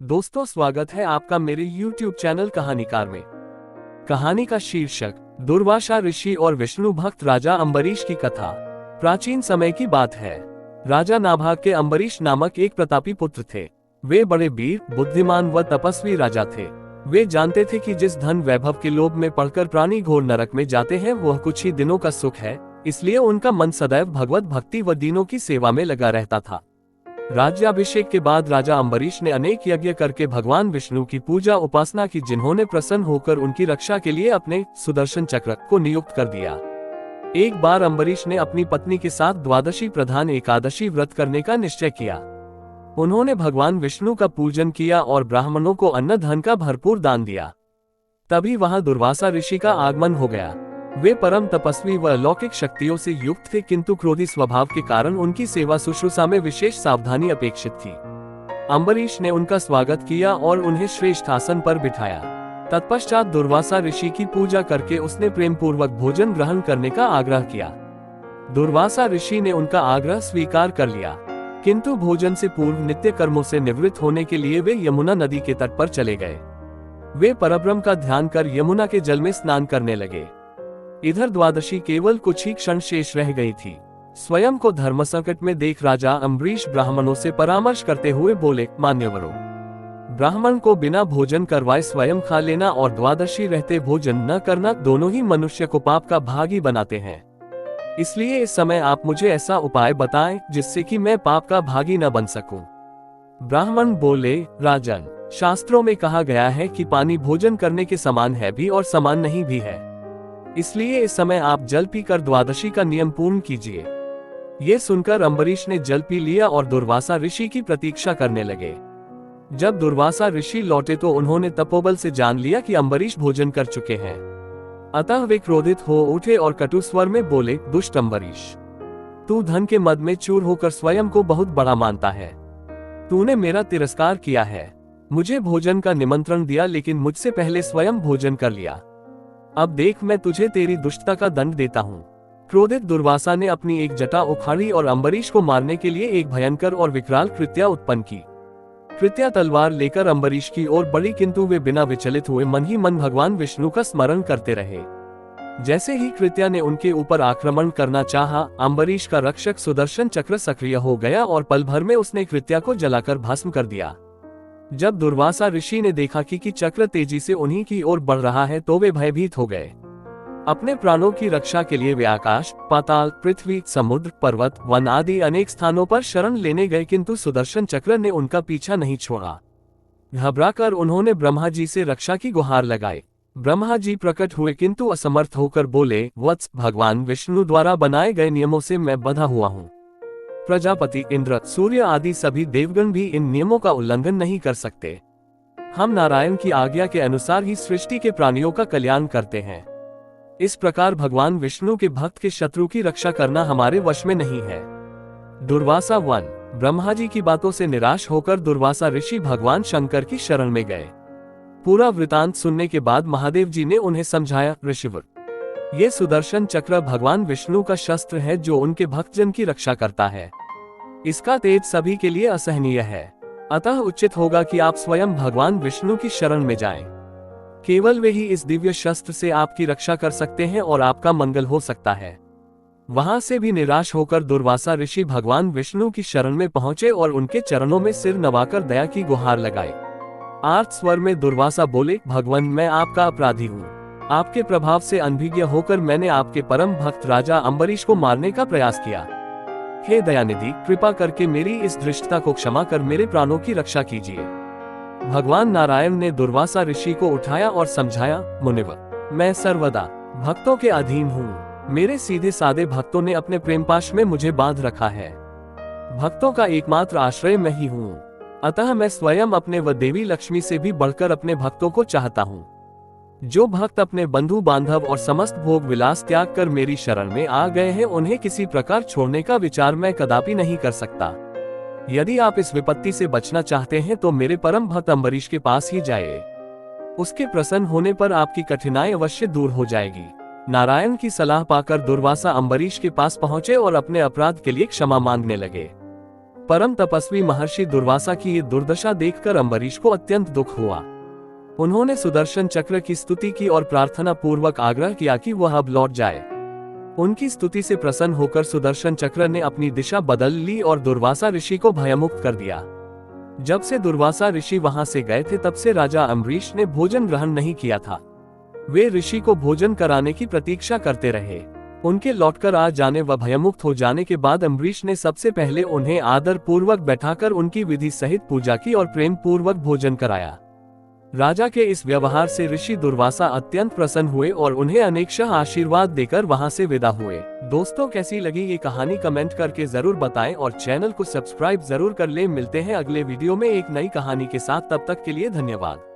दोस्तों, स्वागत है आपका मेरे YouTube चैनल कहानीकार में। कहानी का शीर्षक दुर्वासा ऋषि और विष्णु भक्त राजा अम्बरीश की कथा। प्राचीन समय की बात है। राजा नाभाग के अम्बरीश नामक एक प्रतापी पुत्र थे। वे बड़े वीर, बुद्धिमान व तपस्वी राजा थे। वे जानते थे कि जिस धन वैभव के लोभ में पड़कर प्राणी घोर नरक में जाते हैं वह कुछ ही दिनों का सुख है, इसलिए उनका मन सदैव भगवत भक्ति व दीनों की सेवा में लगा रहता था। राज्याभिषेक के बाद राजा अम्बरीश ने अनेक यज्ञ करके भगवान विष्णु की पूजा उपासना की, जिन्होंने प्रसन्न होकर उनकी रक्षा के लिए अपने सुदर्शन चक्र को नियुक्त कर दिया। एक बार अम्बरीश ने अपनी पत्नी के साथ द्वादशी प्रधान एकादशी व्रत करने का निश्चय किया। उन्होंने भगवान विष्णु का पूजन किया और ब्राह्मणों को अन्न धन का भरपूर दान दिया। तभी वहां दुर्वासा ऋषि का आगमन हो गया। वे परम तपस्वी व अलौकिक शक्तियों से युक्त थे, किंतु क्रोधी स्वभाव के कारण उनकी सेवा शुश्रूषा में विशेष सावधानी अपेक्षित थी। अम्बरीश ने उनका स्वागत किया और उन्हें श्रेष्ठ आसन पर बिठाया। तत्पश्चात दुर्वासा ऋषि की पूजा करके उसने प्रेम पूर्वक भोजन ग्रहण करने का आग्रह किया। दुर्वासा ऋषि ने उनका आग्रह स्वीकार कर लिया, किंतु भोजन से पूर्व नित्य कर्मों से निवृत्त होने के लिए वे यमुना नदी के तट पर चले गए। वे परब्रह्म का ध्यान कर यमुना के जल में स्नान करने लगे। इधर द्वादशी केवल कुछ ही क्षण शेष रह गई थी। स्वयं को धर्म संकट में देख राजा अम्बरीश ब्राह्मणों से परामर्श करते हुए बोले, मान्यवरों, ब्राह्मण को बिना भोजन करवाए स्वयं खा लेना और द्वादशी रहते भोजन न करना दोनों ही मनुष्य को पाप का भागी बनाते हैं। इसलिए इस समय आप मुझे ऐसा उपाय बताएं जिससे कि मैं पाप का भागी न बन सकूं। ब्राह्मण बोले, राजन, शास्त्रों में कहा गया है कि पानी भोजन करने के समान है भी और समान नहीं भी है, इसलिए इस समय आप जल पीकर द्वादशी का नियम पूर्ण कीजिए। ये सुनकर अम्बरीश ने जल पी लिया और दुर्वासा ऋषि की प्रतीक्षा करने लगे। जब दुर्वासा ऋषि लौटे तो उन्होंने तपोबल से जान लिया कि अम्बरीश भोजन कर चुके हैं। अतः वे क्रोधित हो उठे और कटु स्वर में बोले, दुष्ट अम्बरीश, तू धन के मद में चूर होकर स्वयं को बहुत बड़ा मानता है। तूने मेरा तिरस्कार किया है। मुझे भोजन का निमंत्रण दिया, लेकिन मुझसे पहले स्वयं भोजन कर लिया। अब देख, मैं तुझे तेरी दुष्टता का दंड देता हूँ। क्रोधित दुर्वासा ने अपनी एक जटा उखाड़ी और अम्बरीश को मारने के लिए एक भयंकर और विकराल कृत्या उत्पन्न की। कृत्या तलवार लेकर अम्बरीश की ओर बढ़ी, किंतु वे बिना विचलित हुए मन ही मन भगवान विष्णु का स्मरण करते रहे। जैसे ही कृत्या ने उनके ऊपर आक्रमण करना चाहा, अम्बरीश का रक्षक सुदर्शन चक्र सक्रिय हो गया और पल भर में उसने कृत्या को जलाकर भस्म कर दिया। जब दुर्वासा ऋषि ने देखा कि चक्र तेजी से उन्हीं की ओर बढ़ रहा है तो वे भयभीत हो गए। अपने प्राणों की रक्षा के लिए वे आकाश, पाताल, पृथ्वी, समुद्र, पर्वत, वन आदि अनेक स्थानों पर शरण लेने गए, किंतु सुदर्शन चक्र ने उनका पीछा नहीं छोड़ा। घबराकर उन्होंने ब्रह्मा जी से रक्षा की गुहार लगाई। ब्रह्मा जी प्रकट हुए, किंतु असमर्थ होकर बोले, वत्स, भगवान विष्णु द्वारा बनाए गए नियमों से मैं बंधा हुआ हूँ। प्रजापति, इंद्र, सूर्य आदि सभी देवगण भी इन नियमों का उल्लंघन नहीं कर सकते। हम नारायण की आज्ञा के अनुसार ही सृष्टि के प्राणियों का कल्याण करते हैं। इस प्रकार भगवान विष्णु के भक्त के शत्रु की रक्षा करना हमारे वश में नहीं है। दुर्वासा 1। ब्रह्मा जी की बातों से निराश होकर दुर्वासा ऋषि भगवान शंकर की शरण में गए। पूरा वृतांत सुनने के बाद महादेव जी ने उन्हें समझाया, ऋषिवर, ये सुदर्शन चक्र भगवान विष्णु का शस्त्र है जो उनके भक्तजन की रक्षा करता है। इसका तेज सभी के लिए असहनीय है, अतः उचित होगा कि आप स्वयं भगवान विष्णु की शरण में जाएं। केवल वे ही इस दिव्य शस्त्र से आपकी रक्षा कर सकते हैं और आपका मंगल हो सकता है। वहां से भी निराश होकर दुर्वासा ऋषि भगवान विष्णु की शरण में पहुंचे और उनके चरणों में सिर नवाकर दया की गुहार लगाई। आर्त स्वर में दुर्वासा बोले, भगवान, मैं आपका अपराधी हूँ। आपके प्रभाव से अनभिज्ञ होकर मैंने आपके परम भक्त राजा अम्बरीश को मारने का प्रयास किया। हे दयानिधि, कृपा करके मेरी इस धृष्टता को क्षमा कर मेरे प्राणों की रक्षा कीजिए। भगवान नारायण ने दुर्वासा ऋषि को उठाया और समझाया, मुनिवर, मैं सर्वदा भक्तों के अधीन हूँ। मेरे सीधे सादे भक्तों ने अपने प्रेमपाश में मुझे बांध रखा है। भक्तों का एकमात्र आश्रय मैं ही हूँ, अतः मैं स्वयं अपने व देवी लक्ष्मी से भी बढ़कर अपने भक्तों को चाहता हूँ। जो भक्त अपने बंधु बांधव और समस्त भोग विलास त्याग कर मेरी शरण में आ गए हैं, उन्हें किसी प्रकार छोड़ने का विचार मैं कदापि नहीं कर सकता। यदि आप इस विपत्ति से बचना चाहते हैं तो मेरे परम भक्त अम्बरीश के पास ही जाइए। उसके प्रसन्न होने पर आपकी कठिनाई अवश्य दूर हो जाएगी। नारायण की सलाह पाकर दुर्वासा अम्बरीश के पास पहुंचे और अपने अपराध के लिए क्षमा मांगने लगे। परम तपस्वी महर्षि दुर्वासा की ये दुर्दशा देखकर अम्बरीश को अत्यंत दुख हुआ। उन्होंने सुदर्शन चक्र की स्तुति की और प्रार्थना पूर्वक आग्रह किया कि वह अब लौट जाए। उनकी स्तुति से प्रसन्न होकर सुदर्शन चक्र ने अपनी दिशा बदल ली और दुर्वासा ऋषि को भयमुक्त कर दिया। जब से दुर्वासा ऋषि वहां से गए थे तब से राजा अम्बरीश ने भोजन ग्रहण नहीं किया था। वे ऋषि को भोजन कराने की प्रतीक्षा करते रहे। उनके लौटकर आ जाने व भयमुक्त हो जाने के बाद अम्बरीश ने सबसे पहले उन्हें आदर पूर्वक बैठाकर उनकी विधि सहित पूजा की और प्रेम पूर्वक भोजन कराया। राजा के इस व्यवहार से ऋषि दुर्वासा अत्यंत प्रसन्न हुए और उन्हें अनेकशः आशीर्वाद देकर वहां से विदा हुए। दोस्तों, कैसी लगी ये कहानी कमेंट करके जरूर बताएं और चैनल को सब्सक्राइब जरूर कर लें। मिलते हैं अगले वीडियो में एक नई कहानी के साथ, तब तक के लिए धन्यवाद।